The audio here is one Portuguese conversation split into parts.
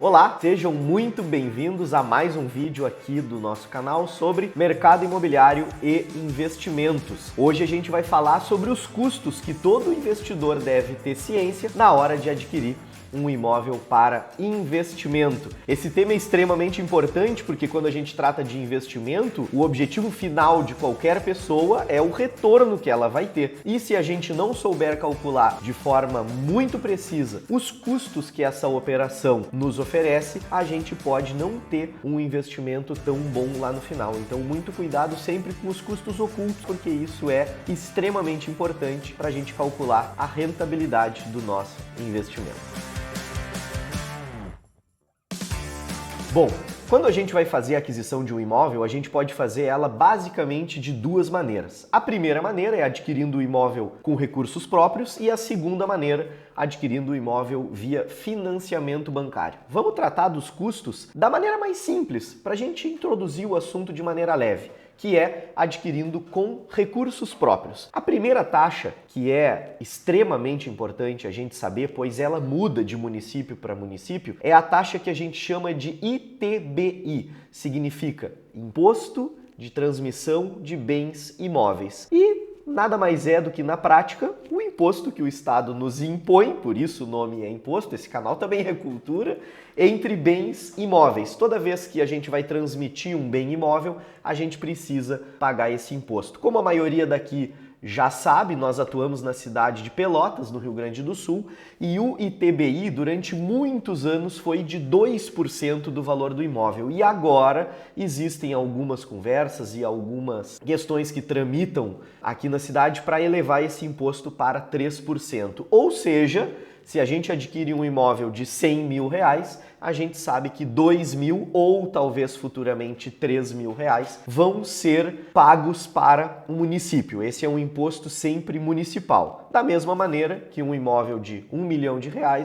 Olá, sejam muito bem-vindos a mais um vídeo aqui do nosso canal sobre mercado imobiliário e investimentos. Hoje a gente vai falar sobre os custos que todo investidor deve ter ciência na hora de adquirir um imóvel para investimento. Esse tema é extremamente importante porque quando a gente trata de investimento, o objetivo final de qualquer pessoa é o retorno que ela vai ter. E se a gente não souber calcular de forma muito precisa os custos que essa operação nos oferece, a gente pode não ter um investimento tão bom lá no final. Então, muito cuidado sempre com os custos ocultos, porque isso é extremamente importante para a gente calcular a rentabilidade do nosso investimento. Bom, quando a gente vai fazer a aquisição de um imóvel, a gente pode fazer ela basicamente de duas maneiras. A primeira maneira é adquirindo o imóvel com recursos próprios e a segunda maneira, adquirindo o imóvel via financiamento bancário. Vamos tratar dos custos da maneira mais simples, para a gente introduzir o assunto de maneira leve, que é adquirindo com recursos próprios. A primeira taxa, que é extremamente importante a gente saber, pois ela muda de município para município, é a taxa que a gente chama de ITBI, significa Imposto de Transmissão de Bens Imóveis. E nada mais é do que, na prática, o imposto que o Estado nos impõe, por isso o nome é imposto, esse canal também é cultura, entre bens imóveis. Toda vez que a gente vai transmitir um bem imóvel, a gente precisa pagar esse imposto. Como a maioria daqui já sabe, nós atuamos na cidade de Pelotas, no Rio Grande do Sul, e o ITBI durante muitos anos foi de 2% do valor do imóvel. E agora existem algumas conversas e algumas questões que tramitam aqui na cidade para elevar esse imposto para 3%. Ou seja, se a gente adquire um imóvel de R$100 mil, a gente sabe que R$2.000 ou talvez futuramente R$3.000 vão ser pagos para o município. Esse é um imposto sempre municipal. Da mesma maneira que um imóvel de R$1 milhão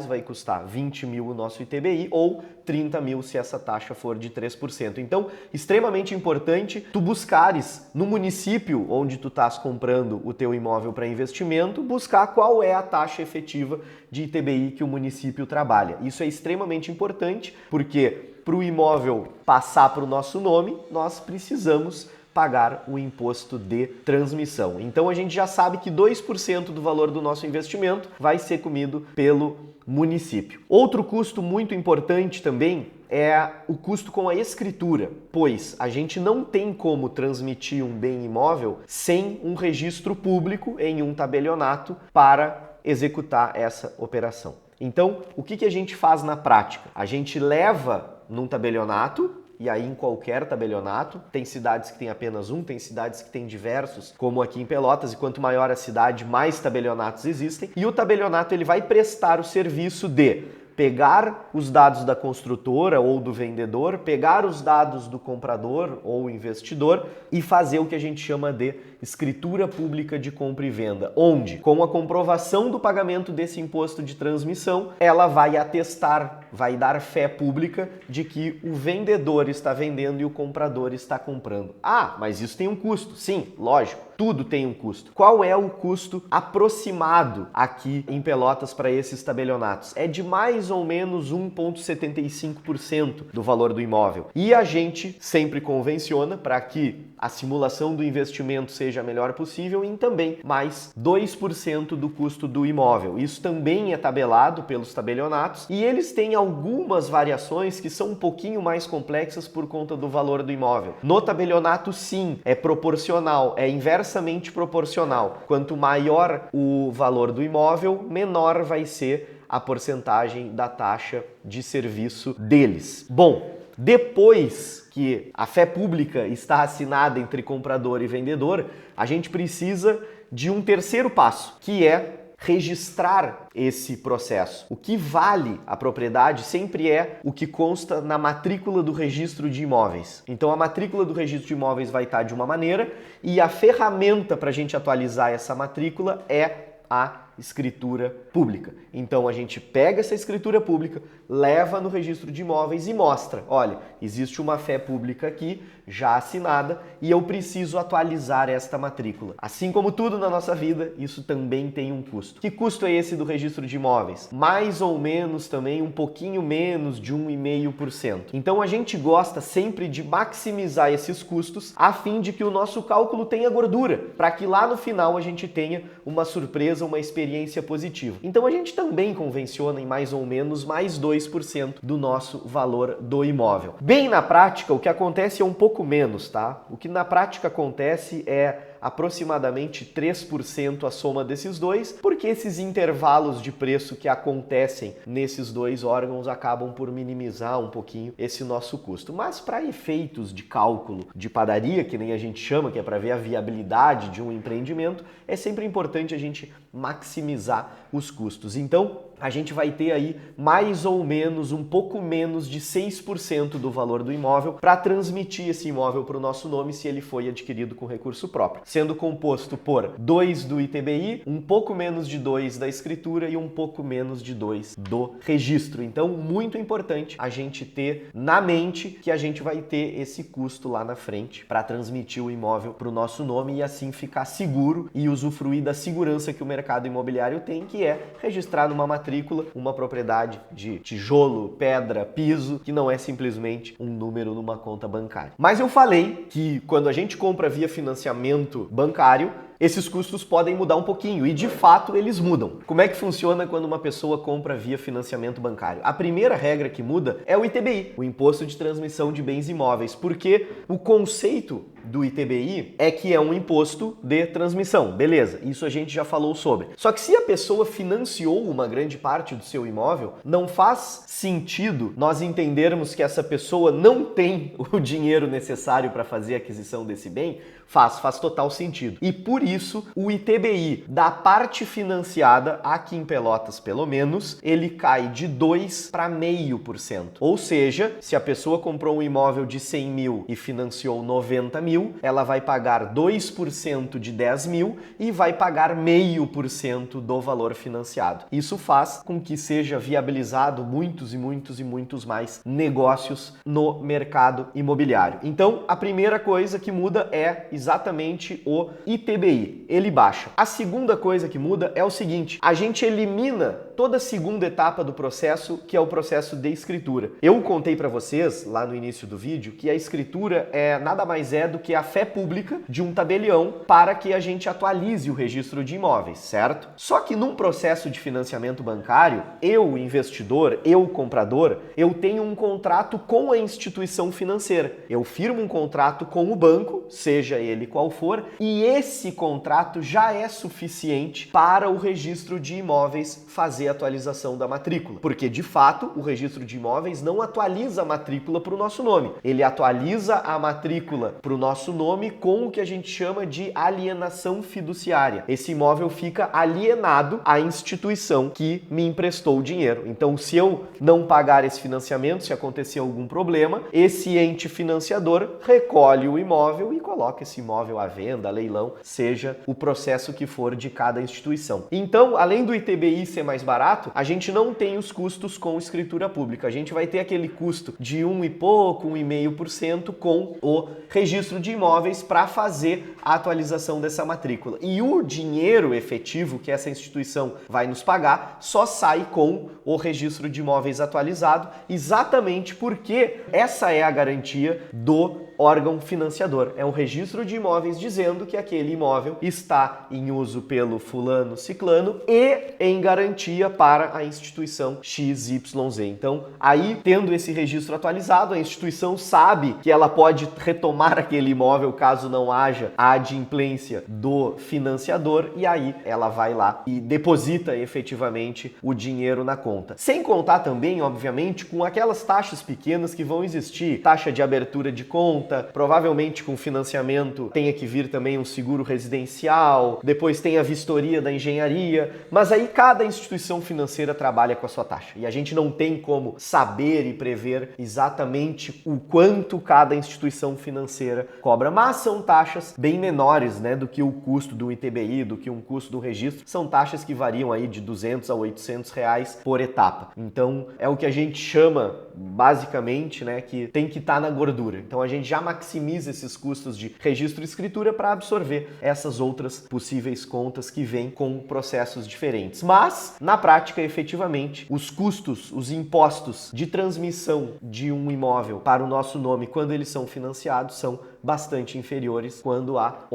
vai custar R$20.000 o nosso ITBI ou R$30.000 se essa taxa for de 3%. Então, extremamente importante tu buscares no município onde tu estás comprando o teu imóvel para investimento, buscar qual é a taxa efetiva de ITBI que o município trabalha. Isso é extremamente importante porque para o imóvel passar para o nosso nome, nós precisamos pagar o imposto de transmissão. Então a gente já sabe que 2% do valor do nosso investimento vai ser comido pelo município. Outro custo muito importante também é o custo com a escritura, pois a gente não tem como transmitir um bem imóvel sem um registro público em um tabelionato para executar essa operação. Então, o que a gente faz na prática? A gente leva num tabelionato, e aí em qualquer tabelionato, tem cidades que tem apenas um, tem cidades que tem diversos, como aqui em Pelotas, e quanto maior a cidade, mais tabelionatos existem, e o tabelionato ele vai prestar o serviço de pegar os dados da construtora ou do vendedor, pegar os dados do comprador ou investidor e fazer o que a gente chama de escritura pública de compra e venda, onde, com a comprovação do pagamento desse imposto de transmissão, ela vai atestar, vai dar fé pública de que o vendedor está vendendo e o comprador está comprando. Ah, mas isso tem um custo. Sim, lógico, tudo tem um custo. Qual é o custo aproximado aqui em Pelotas para esses tabelionatos? É de mais ou menos 1,75% do valor do imóvel. E a gente sempre convenciona para que a simulação do investimento seja a melhor possível em também mais 2% do custo do imóvel. Isso também é tabelado pelos tabelionatos e eles têm algumas variações que são um pouquinho mais complexas por conta do valor do imóvel. No tabelionato, sim, é proporcional, é inversamente proporcional. Quanto maior o valor do imóvel, menor vai ser a porcentagem da taxa de serviço deles. Bom, depois que a fé pública está assinada entre comprador e vendedor, a gente precisa de um terceiro passo, que é registrar esse processo. O que vale a propriedade sempre é o que consta na matrícula do registro de imóveis. Então a matrícula do registro de imóveis vai estar de uma maneira e a ferramenta para a gente atualizar essa matrícula é a escritura pública. Então a gente pega essa escritura pública, leva no registro de imóveis e mostra, olha, existe uma fé pública aqui, já assinada, e eu preciso atualizar esta matrícula. Assim como tudo na nossa vida, isso também tem um custo. Que custo é esse do registro de imóveis? Mais ou menos também um pouquinho menos de 1,5%. Então a gente gosta sempre de maximizar esses custos a fim de que o nosso cálculo tenha gordura, para que lá no final a gente tenha uma surpresa, uma experiência positiva. Então a gente também convenciona em mais ou menos mais 2% do nosso valor do imóvel. Bem na prática, o que acontece é um pouco menos, tá? O que na prática acontece é aproximadamente 3% a soma desses dois, porque esses intervalos de preço que acontecem nesses dois órgãos acabam por minimizar um pouquinho esse nosso custo. Mas para efeitos de cálculo de padaria, que nem a gente chama, que é para ver a viabilidade de um empreendimento, é sempre importante a gente maximizar os custos. Então, a gente vai ter aí mais ou menos, um pouco menos de 6% do valor do imóvel para transmitir esse imóvel para o nosso nome se ele foi adquirido com recurso próprio, sendo composto por 2 do ITBI, um pouco menos de 2 da escritura e um pouco menos de 2 do registro. Então, muito importante a gente ter na mente que a gente vai ter esse custo lá na frente para transmitir o imóvel para o nosso nome e assim ficar seguro e usufruir da segurança que o mercado imobiliário tem, que é registrar numa matrícula uma propriedade de tijolo, pedra, piso, que não é simplesmente um número numa conta bancária. Mas eu falei que quando a gente compra via financiamento bancário, esses custos podem mudar um pouquinho e, de fato, eles mudam. Como é que funciona quando uma pessoa compra via financiamento bancário? A primeira regra que muda é o ITBI, o Imposto de Transmissão de Bens Imóveis, porque o conceito do ITBI é que é um imposto de transmissão, beleza, isso a gente já falou sobre. Só que se a pessoa financiou uma grande parte do seu imóvel, não faz sentido nós entendermos que essa pessoa não tem o dinheiro necessário para fazer a aquisição desse bem. Faz total sentido. E por isso, o ITBI da parte financiada, aqui em Pelotas pelo menos, ele cai de 2 para 0,5%. Ou seja, se a pessoa comprou um imóvel de 100 mil e financiou 90 mil, ela vai pagar 2% de 10 mil e vai pagar 0,5% do valor financiado. Isso faz com que seja viabilizado muitos e muitos e muitos mais negócios no mercado imobiliário. Então, a primeira coisa que muda é exatamente o ITBI, ele baixa. A segunda coisa que muda é o seguinte, a gente elimina toda a segunda etapa do processo, que é o processo de escritura. Eu contei para vocês, lá no início do vídeo, que a escritura nada mais é do que a fé pública de um tabelião para que a gente atualize o registro de imóveis, certo? Só que num processo de financiamento bancário, eu, investidor, eu, comprador, eu tenho um contrato com a instituição financeira. Eu firmo um contrato com o banco, seja ele qual for, e esse contrato já é suficiente para o registro de imóveis fazer a atualização da matrícula. Porque, de fato, o registro de imóveis não atualiza a matrícula para o nosso nome. Ele atualiza a matrícula para o nosso nome com o que a gente chama de alienação fiduciária. Esse imóvel fica alienado à instituição que me emprestou o dinheiro. Então, se eu não pagar esse financiamento, se acontecer algum problema, esse ente financiador recolhe o imóvel e coloca esse imóvel à venda, a leilão, seja o processo que for de cada instituição. Então, além do ITBI ser mais barato, a gente não tem os custos com escritura pública. A gente vai ter aquele custo de 1 e pouco, 1,5% com o registro de imóveis para fazer a atualização dessa matrícula. E o dinheiro efetivo que essa instituição vai nos pagar só sai com o registro de imóveis atualizado, exatamente porque essa é a garantia do órgão financiador. É um registro de imóveis dizendo que aquele imóvel está em uso pelo fulano ciclano e em garantia para a instituição XYZ. Então, aí, tendo esse registro atualizado, a instituição sabe que ela pode retomar aquele imóvel caso não haja a adimplência do financiador e aí ela vai lá e deposita efetivamente o dinheiro na conta. Sem contar também, obviamente, com aquelas taxas pequenas que vão existir, taxa de abertura de conta, conta, provavelmente com financiamento tenha que vir também um seguro residencial, depois tem a vistoria da engenharia, mas aí cada instituição financeira trabalha com a sua taxa e a gente não tem como saber e prever exatamente o quanto cada instituição financeira cobra, mas são taxas bem menores, né, do que o custo do ITBI, do que um custo do registro, são taxas que variam aí de 200 a 800 reais por etapa. Então é o que a gente chama basicamente, né, que tem que estar na gordura. Então a gente já maximiza esses custos de registro e escritura para absorver essas outras possíveis contas que vêm com processos diferentes. Mas, na prática, efetivamente, os custos, os impostos de transmissão de um imóvel para o nosso nome quando eles são financiados são bastante inferiores quando há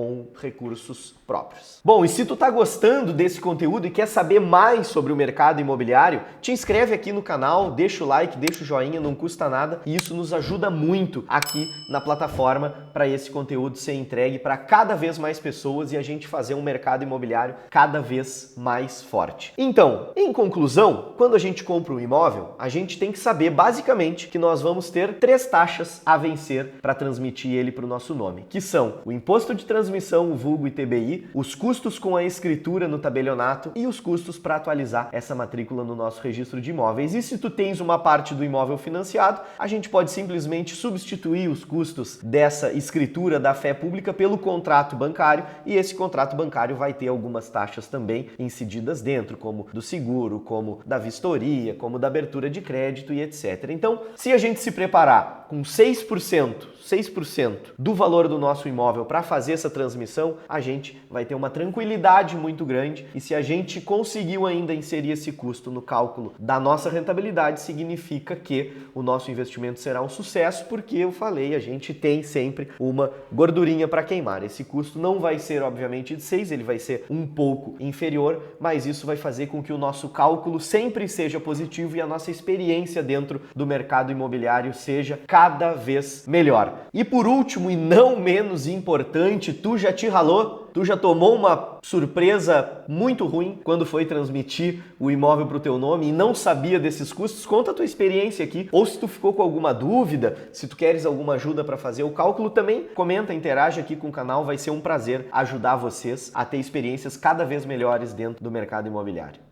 recursos próprios. Bom, e se tu tá gostando desse conteúdo e quer saber mais sobre o mercado imobiliário, te inscreve aqui no canal, deixa o like, deixa o joinha, não custa nada e isso nos ajuda muito aqui na plataforma para esse conteúdo ser entregue para cada vez mais pessoas e a gente fazer um mercado imobiliário cada vez mais forte. Então, em conclusão, quando a gente compra um imóvel, a gente tem que saber basicamente que nós vamos ter 3 taxas a vencer para transmitir ele para o nosso nome, que são o imposto de transmissão, o vulgo ITBI, os custos com a escritura no tabelionato e os custos para atualizar essa matrícula no nosso registro de imóveis. E se tu tens uma parte do imóvel financiado, a gente pode simplesmente substituir os custos dessa escritura da fé pública pelo contrato bancário e esse contrato bancário vai ter algumas taxas também incididas dentro, como do seguro, como da vistoria, como da abertura de crédito e etc. Então, se a gente se preparar com 6% do valor do nosso imóvel para fazer essa transmissão, a gente vai ter uma tranquilidade muito grande e se a gente conseguiu ainda inserir esse custo no cálculo da nossa rentabilidade, significa que o nosso investimento será um sucesso, porque eu falei, a gente tem sempre uma gordurinha para queimar. Esse custo não vai ser, obviamente, de 6, ele vai ser um pouco inferior, mas isso vai fazer com que o nosso cálculo sempre seja positivo e a nossa experiência dentro do mercado imobiliário seja cada vez melhor. E por último, e não menos importante, tu já te ralou? Tu já tomou uma surpresa muito ruim quando foi transmitir o imóvel para o teu nome e não sabia desses custos? Conta a tua experiência aqui. Ou se tu ficou com alguma dúvida, se tu queres alguma ajuda para fazer o cálculo, também comenta, interage aqui com o canal. Vai ser um prazer ajudar vocês a ter experiências cada vez melhores dentro do mercado imobiliário.